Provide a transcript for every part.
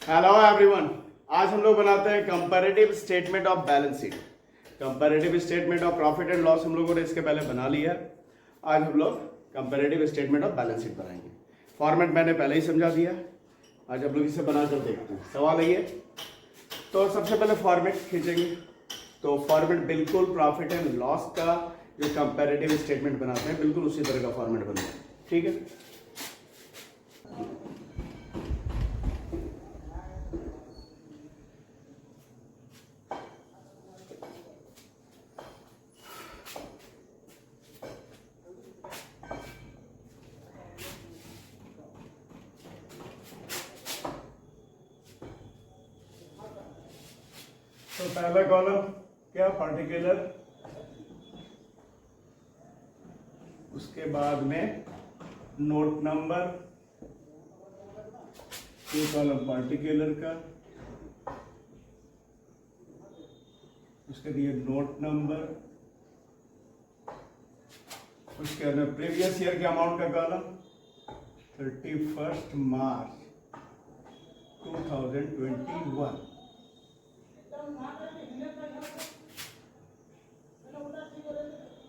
Hello everyone, आज हम लोग बनाते हैं comparative statement of balance sheet. Comparative statement of profit and loss हम लोगों ने इसके पहले बना लिया है। आज हम लोग comparative statement of balance sheet बनाएंगे। फॉर्मेट मैंने पहले ही समझा दिया, आज हम लोग इसे बनाकर देखते हैं। सवाल है ये, तो सबसे पहले फॉर्मेट खींचेंगे। तो फॉर्मेट बिल्कुल प्रॉफिट एंड लॉस का जो कंपैरेटिव स्टेटमेंट बनाते हैं बिल्कुल उसी तरह का फॉर्मेट बनेगा, ठीक है। तो पहला कॉलम क्या, पर्टिकुलर, उसके बाद में नोट नंबर, ये कॉलम पर्टिकुलर का, उसके लिए नोट नंबर, उसके अंदर प्रीवियस ईयर के अमाउंट का कॉलम 31 मार्च 2021,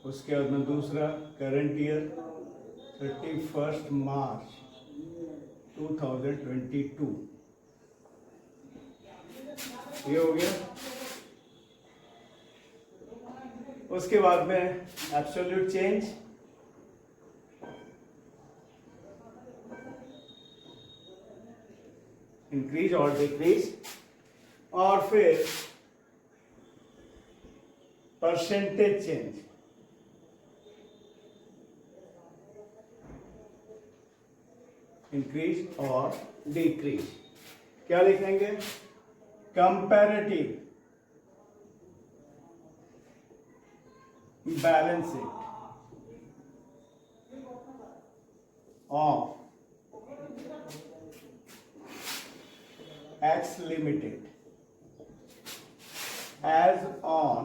उसके बाद में दूसरा करंट ईयर 31 मार्च 2022, ये हो गया। उसके बाद में एब्सोल्यूट चेंज, इंक्रीज और डिक्रीज, और फिर परसेंटेज चेंज, इंक्रीज और डिक्रीज। क्या लिखेंगे, comparative balance sheet of X Limited as on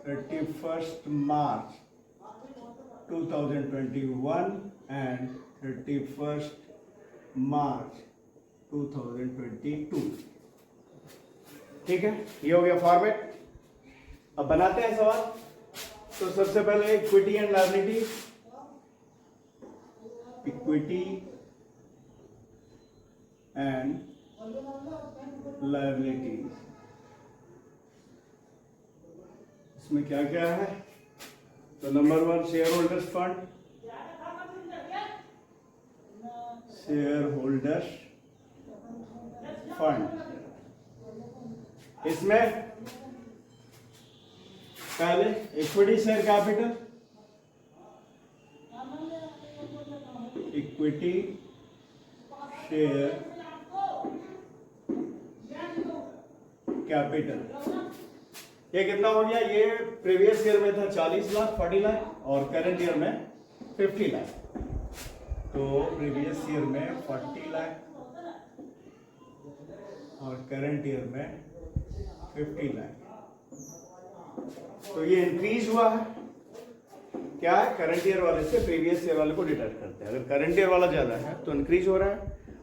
31st March 2021 and 31st March 2022, ठीक है। ये हो गया फॉर्मेट। अब बनाते हैं सवाल। तो सबसे पहले equity and liability, equity and liabilities, इसमें क्या क्या है। तो number 1 share holders fund, share holders fund, इसमें पहले equity share capital, equity share capital, ये कितना हो गया। ये प्रीवियस ईयर में था 40 लाख 40 लाख और करंट ईयर में 50 लाख। तो प्रीवियस ईयर में 40 लाख और करंट ईयर में 50 लाख। तो ये इंक्रीज हुआ है। क्या है, करंट ईयर वाले से प्रीवियस ईयर वाले को डिडक्ट करते हैं। अगर करंट ईयर वाला ज्यादा है तो इंक्रीज हो रहा है,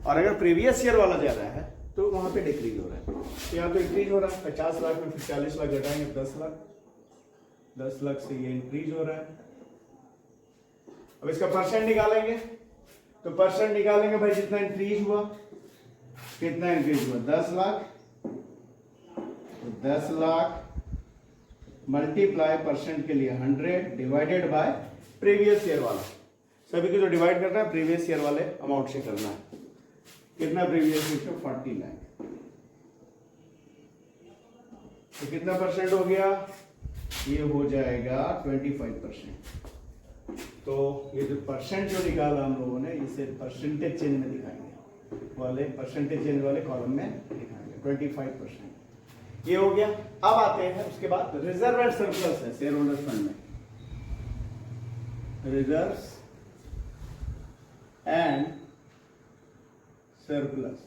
और अगर प्रीवियस ईयर वाला ज्यादा है तो वहां पे डिक्रीज हो रहा है। तो यहाँ तो इंक्रीज हो रहा है, 50 लाख में फिर 40 लाख घटाएंगे 10 लाख, 10 लाख से ये इंक्रीज हो रहा है। अब इसका परसेंट निकालेंगे। तो परसेंट निकालेंगे भाई, जितना इंक्रीज हुआ, कितना इंक्रीज हुआ 10 लाख, तो 10 लाख मल्टीप्लाई परसेंट के लिए 100 डिवाइडेड बाय प्रीवियस ईयर वाला। सभी को जो डिवाइड करना है प्रीवियस ईयर वाले अमाउंट से करना है। कितना प्रीवियस ईयर से 40 लाख, तो कितना परसेंट हो गया, ये हो जाएगा 25%। तो ये जो परसेंट जो निकाला हम लोगों ने, इसे परसेंटेज चेंज में दिखाएंगे, वाले परसेंटेज चेंज वाले कॉलम में दिखाएंगे 25%। ये हो गया। अब आते हैं उसके बाद रिजर्व एंड सरप्लस है शेयर होल्डर फंड में, रिजर्व्स एंड सरप्लस।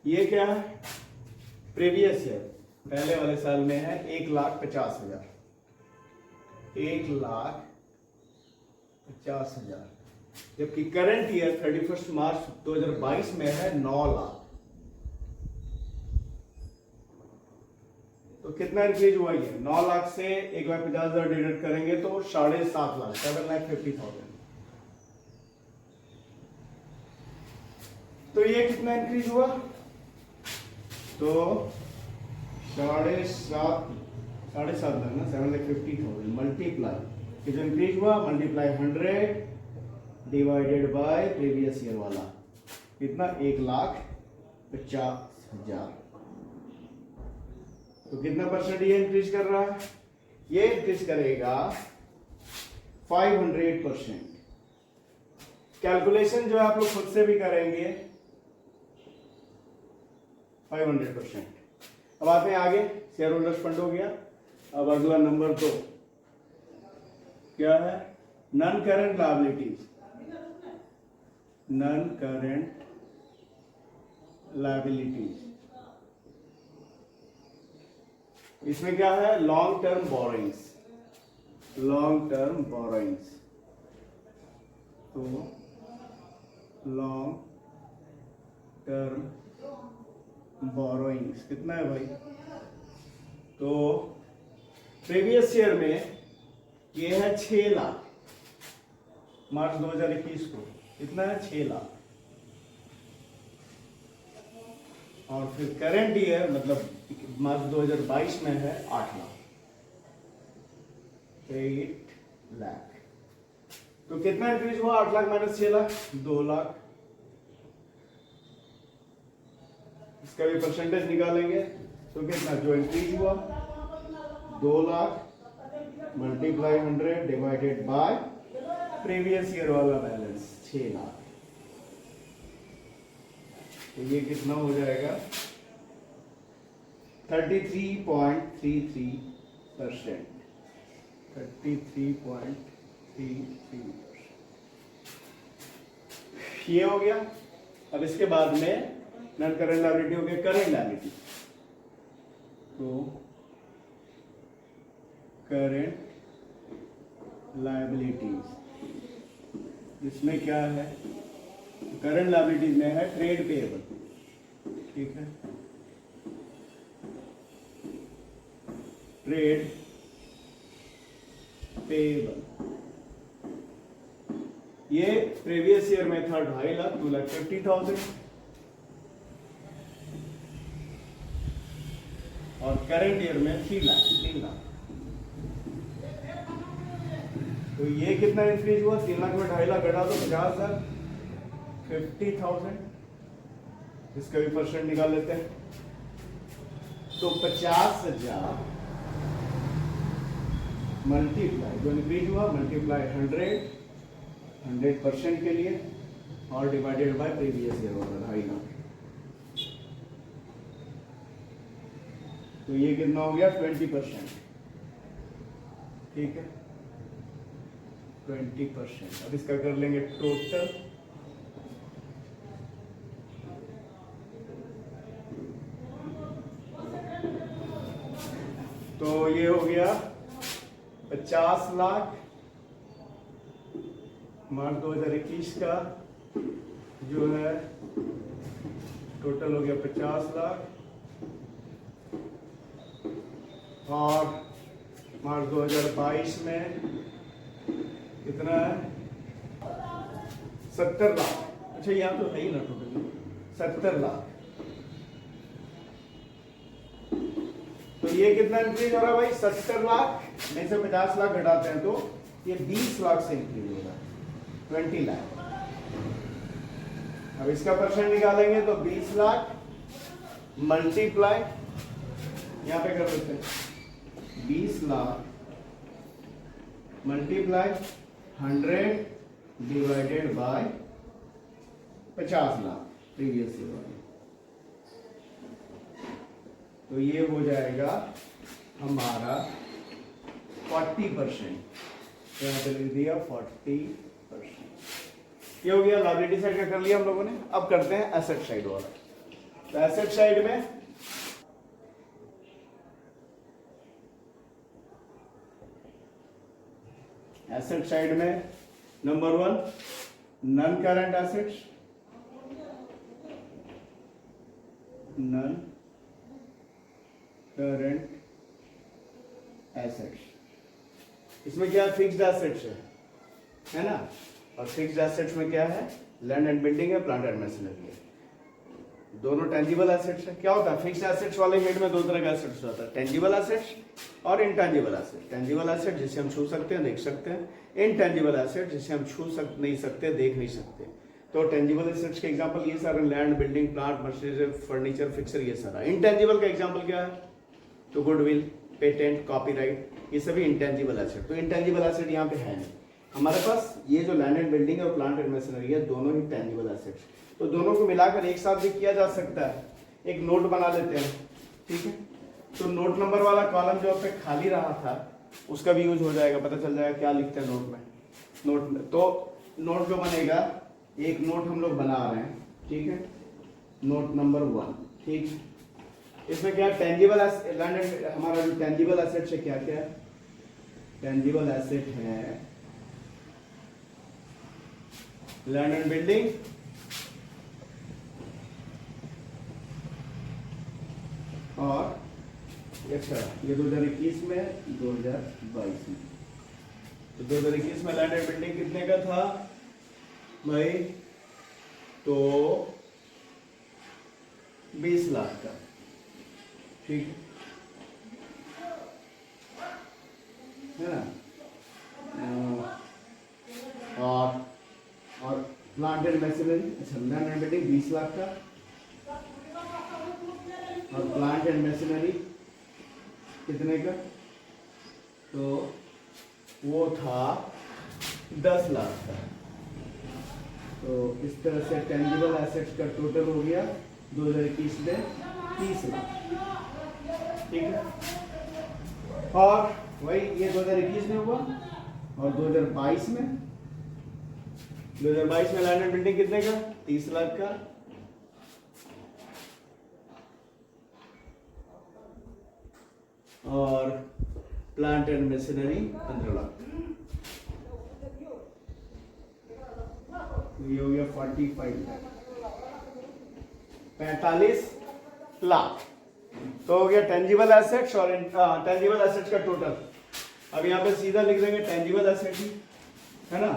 ये क्या है, प्रीवियस ईयर पहले वाले साल में है 1,50,000, 1,50,000, जबकि करंट ईयर 31 मार्च 2022 में है 9 लाख। तो कितना इंक्रीज हुआ ये? 9 लाख से 1,50,000 डिडक्ट करेंगे तो 7.5 लाख, 7,50,000। तो ये कितना इंक्रीज हुआ? तो 7.5 लाख ना, 7,50,000 मल्टीप्लाई, कितना इंक्रीज हुआ? Multiply 100 divided by previous year वाला, कितना? 1,50,000। तो कितना परसेंट ये इंक्रीज कर रहा है? ये इंक्रीज करेगा 500%। कैलकुलेशन जो है आप लोग खुद से भी करेंगे, 500%। अब आते हैं आगे, शेयर होल्डर्स फंड हो गया। अब अगला नंबर 2 क्या है? Non current liabilities. Non current liabilities, इसमें क्या है? Long term borrowings. Long term borrowings, तो लॉन्ग टर्म बोरोइंग्स कितना है भाई? तो प्रीवियस ईयर में ये है 6 लाख, मार्च 2021 को कितना है? 6 लाख। और फिर करंट ईयर मतलब मार्च 2022 में है 8 लाख, 8 लाख। तो कितना इंक्रीज हुआ? 8 लाख माइनस 6 लाख, 2 लाख। इसका भी परसेंटेज निकालेंगे तो कितना जो इंक्रीज हुआ? 2 lakh multiply 100 divided by previous year वाला बैलेंस 6 लाख। तो ये कितना हो जाएगा? 33.33%। 33.33%। ये हो गया। अब इसके बाद में नॉन करंट लायबिलिटी हो गया करंट लायबिलिटी। तो करंट लायबिलिटीज, इसमें क्या है? करंट लायबिलिटीज में है ट्रेड पेएबल, ठीक है? ट्रेड पेएबल ये प्रीवियस ईयर में था 2.5 लाख, 2,50,000। और करंट ईयर में 3 लाख, 3 लाख। तो ये कितना इंक्रीज हुआ? 3 लाख में 2.5 लाख घटा तो 50,000, 50,000। इसका भी परसेंट निकाल लेते हैं। तो 50,000 मल्टीप्लाई जो इंक्रीज हुआ, मल्टीप्लाई 100% के लिए, और डिवाइडेड बाय प्रीवियस ईयर वाला 2.5 लाख। तो ये कितना हो गया? 20%, ठीक है? 20%। अब इसका कर लेंगे टोटल। तो ये हो गया 50 लाख मार्च 2021 का जो है टोटल हो गया 50 लाख, और मार्च 2022 में कितना है? 70 लाख। अच्छा यहाँ तो है ही ना टोटल 70 लाख। तो ये कितना इंक्रीज हो रहा है भाई? 70 लाख में से 50 लाख घटाते हैं तो ये 20 लाख से इंक्रीज हो रहा है, 20 लाख। अब इसका परसेंट निकालेंगे तो 20 लाख मल्टीप्लाई, यहां पे कर देते हैं 20 lakh multiply 100 divided by 50 lakh previous year वाले। तो ये हो जाएगा हमारा 40%। तो यहाँ पे लिख दिया 40%। ये हो गया लायबिलिटी साइड का, कर लिया हम लोगों ने। अब करते हैं एसेट साइड वाला। तो एसेट साइड में number 1 non current assets, non current assets. इसमें क्या फिक्स्ड एसेट्स है ना, और फिक्स्ड एसेट्स में क्या है, लैंड एंड बिल्डिंग है, प्लांट एंड मशीनरी है, दोनों टेंजिबल एसेट्स है। क्या होता है फिक्स्ड एसेट्स वाले हेड में दो तरह का एसेट्स होता है, टेंजिबल एसेट्स और इनटेंजिबल एसेट्स। टेंजिबल एसेट जिसे हम छू सकते हैं, देख सकते हैं, इनटेंजिबल एसेट जिसे हम नहीं सकते, देख नहीं सकते। तो टेंजिबल एसेट्स के एग्जांपल ये सारे, land, building, plant, machinery, furniture, fixer, ये सारा। इनटेंजिबल का एग्जांपल क्या है, तो गुडविल, पेटेंट, कॉपीराइट, ये सभी इंटेंजिबल एसेट। तो इंटेंजिबल एसेट यहाँ पे है नहीं हमारे पास। ये जो लैंड एंड बिल्डिंग है और प्लांट एंड मशीनरी है, दोनों ही टेंजिबल एसेट्स। तो दोनों को मिलाकर एक साथ भी किया जा सकता है। एक नोट बना लेते हैं, ठीक है। तो नोट नंबर वाला कॉलम जो पे खाली रहा था उसका भी यूज हो जाएगा, पता चल जाएगा क्या लिखते हैं नोट में। नोट में तो नोट जो बनेगा, एक नोट हम लोग बना रहे हैं, ठीक है, नोट नंबर 1, ठीक है। इसमें क्या टेंजिबल लैंड, हमारा जो टेंजिबल एसेट है, क्या क्या टेंजिबल एसेट है, लैंड एंड बिल्डिंग, और अच्छा ये 2021 में, 2022 में। तो 2021 में लैंड एंड बिल्डिंग कितने का था भाई, तो 20 लाख का, ठीक है ना। और प्लांट एंड मशीनरी, अच्छा लैंड एंड बिल्डिंग 20 लाख का, और प्लांट एंड मशीनरी कितने का, तो वो था 10 लाख का। तो इस तरह से टेंजिबल एसेट्स का टोटल हो गया 2021 में 30 लाख, ठीक है। और वही ये 2021 में हुआ, और 2022 में, 2022 में लैंड एंड बिल्डिंग कितने का, 30 लाख का, और प्लांट एंड मशीनरी 15 लाख। ये हो गया 45 लाख। तो हो गया टेंजिबल एसेट्स और टेंजिबल एसेट्स का टोटल। अब यहाँ पे सीधा लिख देंगे टेंजिबल एसेट ही, है ना।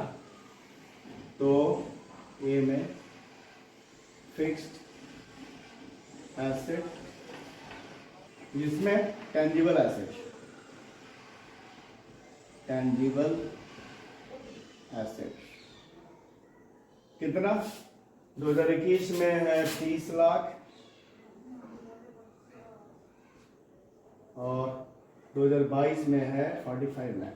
तो ए में फिक्स्ड एसेट, जिसमें टेंजिबल एसेट, टेंजिबल एसेट कितना 2021 में है 30 लाख, और 2022 में है 45 लाख।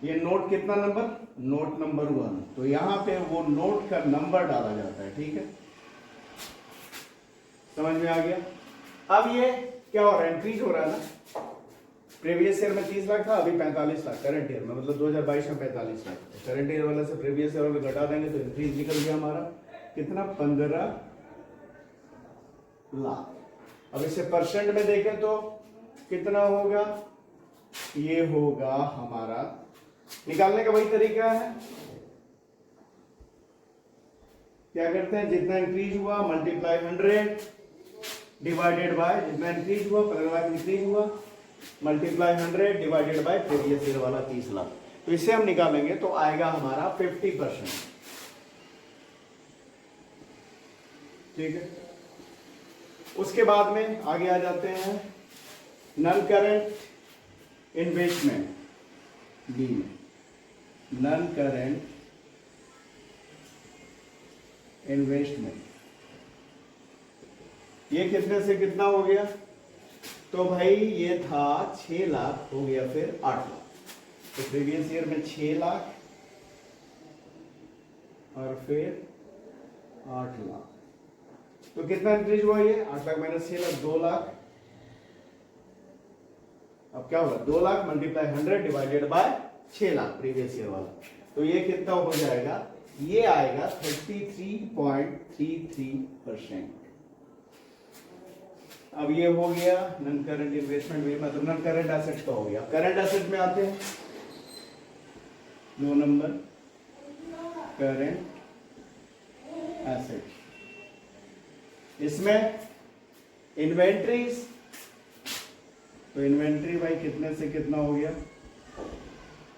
ये नोट कितना नंबर, नोट नंबर 1। तो यहां पे वो नोट का नंबर डाला जाता है, ठीक है, समझ में आ गया। अब ये क्या हो रहा है, इंक्रीज हो रहा है ना। प्रीवियस ईयर में 30 लाख था, अभी 45 लाख करंट ईयर में, मतलब 2022 में 45 लाख। करंट ईयर वाला से प्रीवियस ईयर वाला घटा देंगे तो इंक्रीज निकल गया हमारा कितना, 15 लाख। अब इसे परसेंट में देखें तो कितना होगा, ये होगा हमारा, निकालने का वही तरीका है, क्या करते हैं, जितना इंक्रीज हुआ मल्टीप्लाई 100 डिवाइडेड बाय, जितना इंक्रीज हुआ 15 लाख इंक्रीज हुआ, multiply 100 divided by previous year वाला 30 लाख। तो इसे हम निकालेंगे तो आएगा हमारा 50%, ठीक है। उसके बाद में आगे आ जाते हैं नॉन करंट इन्वेस्टमेंट, बी में नॉन करंट इन्वेस्टमेंट। ये कितने से कितना हो गया, तो भाई ये था 6 लाख, हो गया फिर 8 लाख। तो प्रीवियस ईयर में 6 लाख और फिर 8 लाख। तो कितना इंक्रीज हुआ, ये 8 लाख माइनस 6 लाख, 2 लाख। अब क्या होगा, 2 lakh multiply 100 divided by 6 lakh previous year वाला। तो ये कितना हो जाएगा, ये आएगा 33.33%। अब ये हो गया नॉन करंट इन्वेस्टमेंट में, मतलब नॉन करंट एसेट्स का हो गया। करंट एसेट में आते हैं 2 नंबर, करंट एसेट्स। इसमें इन्वेंट्रीज तो इन्वेंट्री भाई कितने से कितना हो गया?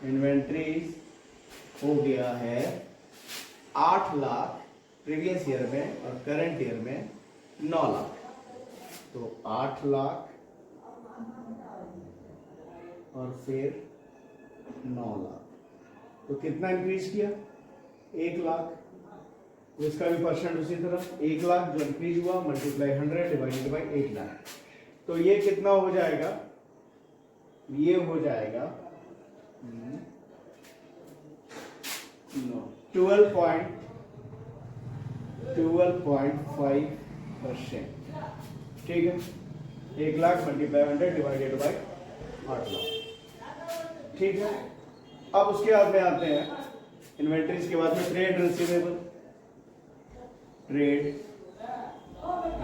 इन्वेंट्री हो गया है 8 लाख प्रीवियस ईयर में और करंट ईयर में 9 लाख। तो 8 लाख और फिर 9 लाख, तो कितना इंक्रीज किया? 1 लाख। तो इसका भी परसेंट उसी तरह 1 लाख जो इंक्रीज हुआ मल्टीप्लाई 100 डिवाइडेड बाई 8 लाख। तो ये कितना हो जाएगा? ये हो जाएगा 12.5%। ठीक है, 1 lakh multiply 100 divided by 8 lakh. ठीक है, अब उसके बाद में आते हैं इन्वेंट्रीज के बाद में ट्रेड रिसीवेबल। ट्रेड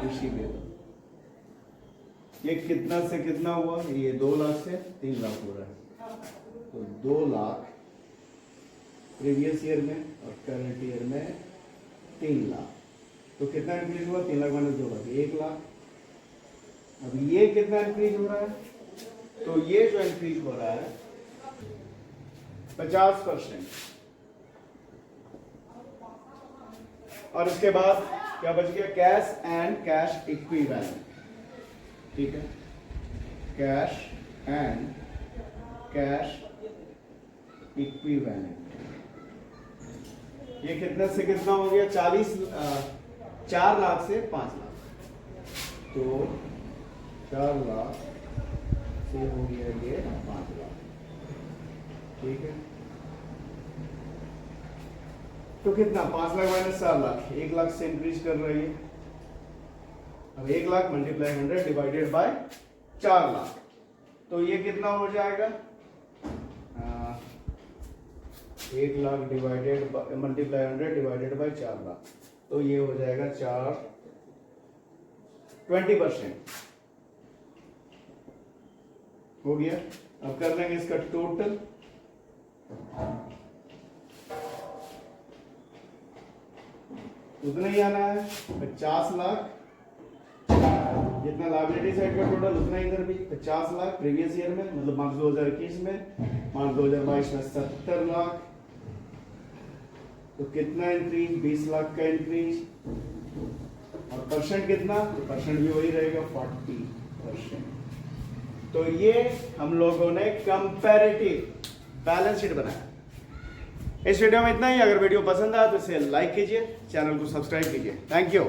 रिसीवेबल ये कितना से कितना हुआ? ये 2 लाख से 3 लाख हो रहा है। तो 2 लाख प्रीवियस ईयर में और करंट ईयर में 3 लाख। तो कितना इंक्रीज हुआ? 3 लाख माइनस 2 लाख 1 लाख। अब ये कितना इंक्रीज हो रहा है? तो ये जो इंक्रीज हो रहा है 50%। और इसके बाद क्या बच गया? Cash and cash equivalent. ठीक है, कैश एंड कैश इक्विवेलेंट ये कितने से कितना हो गया? 4 लाख से 5 लाख। तो 4 लाख से हो गया ये 5 लाख। ठीक है, तो कितना? 5 लाख माइनस 4 लाख 1 लाख से इंक्रीज कर रही है। अब 1 lakh multiply 100 divided by 4 lakh, तो ये कितना हो जाएगा? 1 lakh divided multiply 100 divided by 4 lakh, तो ये हो जाएगा 20% हो गया। अब कर लेंगे इसका टोटल। उतना ही आना है 50 लाख, जितना लायबिलिटी साइड का टोटल उतना इधर भी 50 लाख प्रीवियस ईयर में, मतलब मार्च 2021 में, मार्च 2022 में 70 लाख। तो कितना इंक्रीज? 20 लाख का इंक्रीज। और परसेंट कितना? तो परसेंट भी वही रहेगा 40%। तो ये हम लोगों ने कंपैरेटिव बैलेंस शीट बनाया। इस वीडियो में इतना ही। अगर वीडियो पसंद आया तो इसे लाइक कीजिए, चैनल को सब्सक्राइब कीजिए। Thank you.